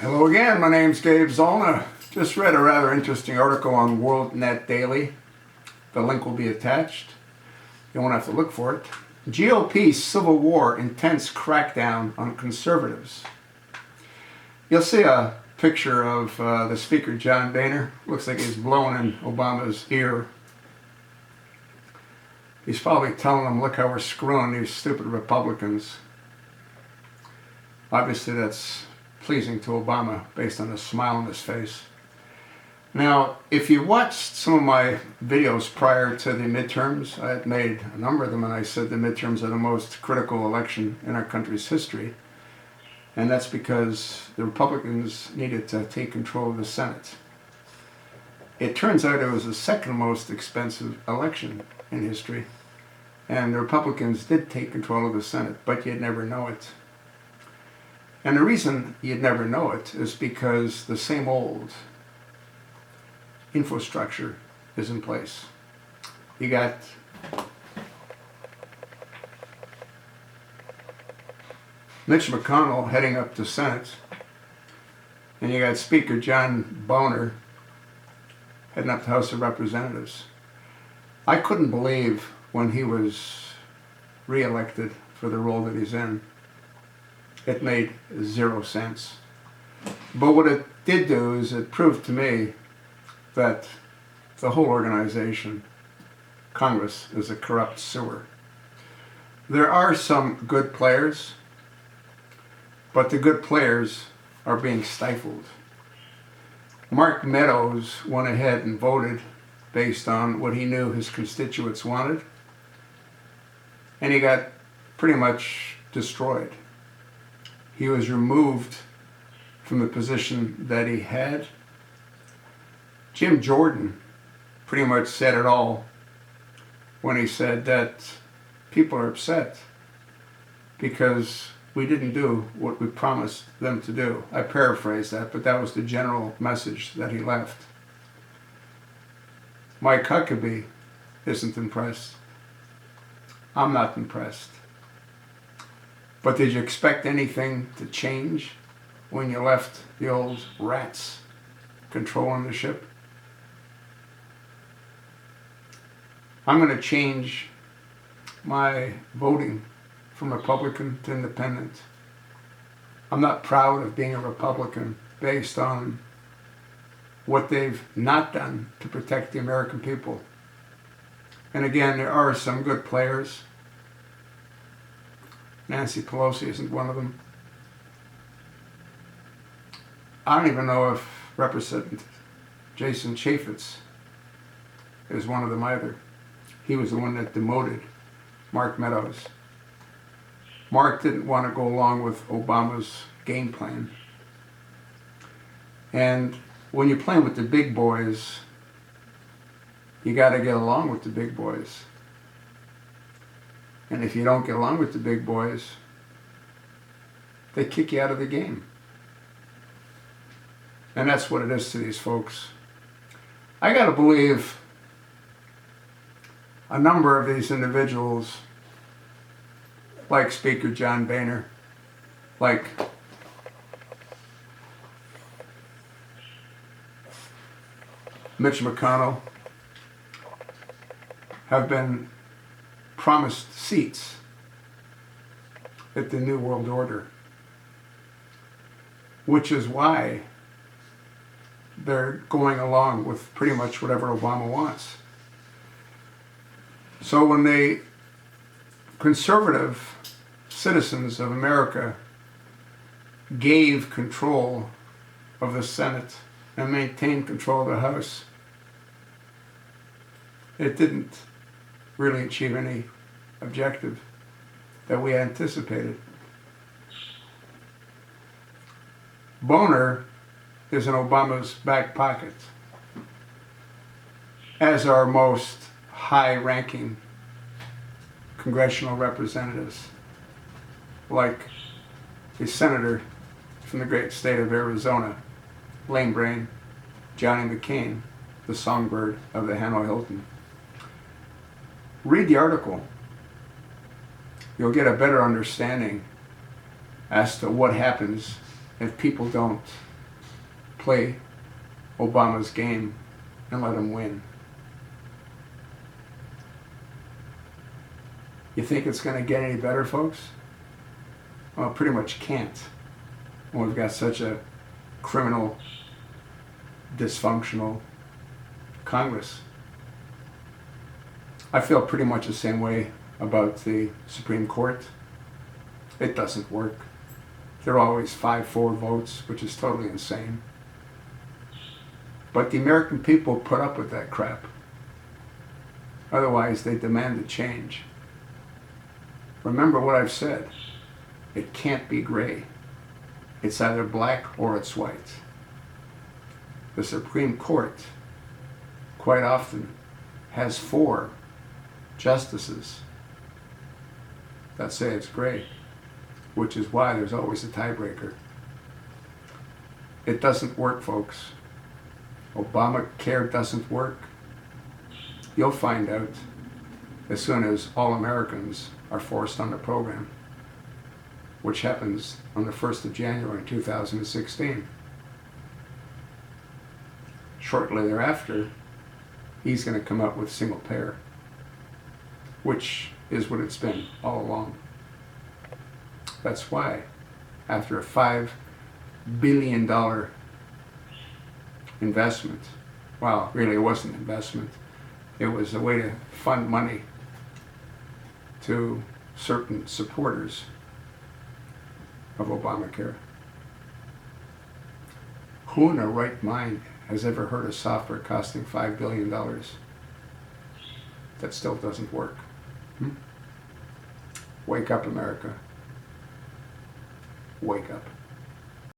Hello again, my name's Gabe Zollner. Just read a rather interesting article on WorldNet Daily. The link will be attached. You won't have to look for it. GOP Civil War intense crackdown on conservatives. You'll see a picture of the speaker, John Boehner. Looks like he's blowing in Obama's ear. He's probably telling them, look how we're screwing these stupid Republicans. Obviously that's pleasing to Obama based on the smile on his face. Now, if you watched some of my videos prior to the midterms, I had made a number of them, and I said the midterms are the most critical election in our country's history. And that's because the Republicans needed to take control of the Senate. It turns out it was the second most expensive election in history. And the Republicans did take control of the Senate, but you'd never know it. And the reason you'd never know it is because the same old infrastructure is in place. You got Mitch McConnell heading up the Senate, and you got Speaker John Boehner heading up the House of Representatives. I couldn't believe when he was re-elected for the role that he's in. It made zero sense. But what it did do is it proved to me that the whole organization, Congress, is a corrupt sewer. There are some good players, but the good players are being stifled. Mark Meadows went ahead and voted based on what he knew his constituents wanted, and he got pretty much destroyed. He was removed from the position that he had. Jim Jordan pretty much said it all when he said that people are upset because we didn't do what we promised them to do. I paraphrase that, but that was the general message that he left. Mike Huckabee isn't impressed. I'm not impressed. But did you expect anything to change when you left the old rats controlling the ship? I'm going to change my voting from Republican to Independent. I'm not proud of being a Republican based on what they've not done to protect the American people. And again, there are some good players. Nancy Pelosi isn't one of them. I don't even know if Representative Jason Chaffetz is one of them either. He was the one that demoted Mark Meadows. Mark didn't want to go along with Obama's game plan. And when you're playing with the big boys, you got to get along with the big boys. And if you don't get along with the big boys, they kick you out of the game. And that's what it is to these folks. I got to believe a number of these individuals, like Speaker John Boehner, like Mitch McConnell, have been promised seats at the New World Order, which is why they're going along with pretty much whatever Obama wants. So when the conservative citizens of America gave control of the Senate and maintained control of the House, it didn't really achieve any objective that we anticipated. Boehner is in Obama's back pocket, as are most high-ranking congressional representatives, like the senator from the great state of Arizona, lame brain Johnny McCain, the songbird of the Hanoi Hilton. Read the article. You'll get a better understanding as to what happens if people don't play Obama's game and let him win. You think it's going to get any better, folks? Well, it pretty much can't. When we've got such a criminal, dysfunctional Congress. I feel pretty much the same way about the Supreme Court. It doesn't work. They're always 5-4 votes, which is totally insane. But the American people put up with that crap. Otherwise, they demand a change. Remember what I've said. It can't be gray. It's either black or it's white. The Supreme Court quite often has 4 justices that say it's gray, which is why there's always a tiebreaker. It doesn't work, folks. Obamacare doesn't work. You'll find out as soon as all Americans are forced on the program, which happens on the 1st of January 2016. Shortly thereafter, he's going to come up with single payer, which is what it's been all along. That's why, after a $5 billion investment, well, really it wasn't an investment, it was a way to fund money to certain supporters of Obamacare. Who in their right mind has ever heard of software costing $5 billion that still doesn't work? Wake up, America. Wake up.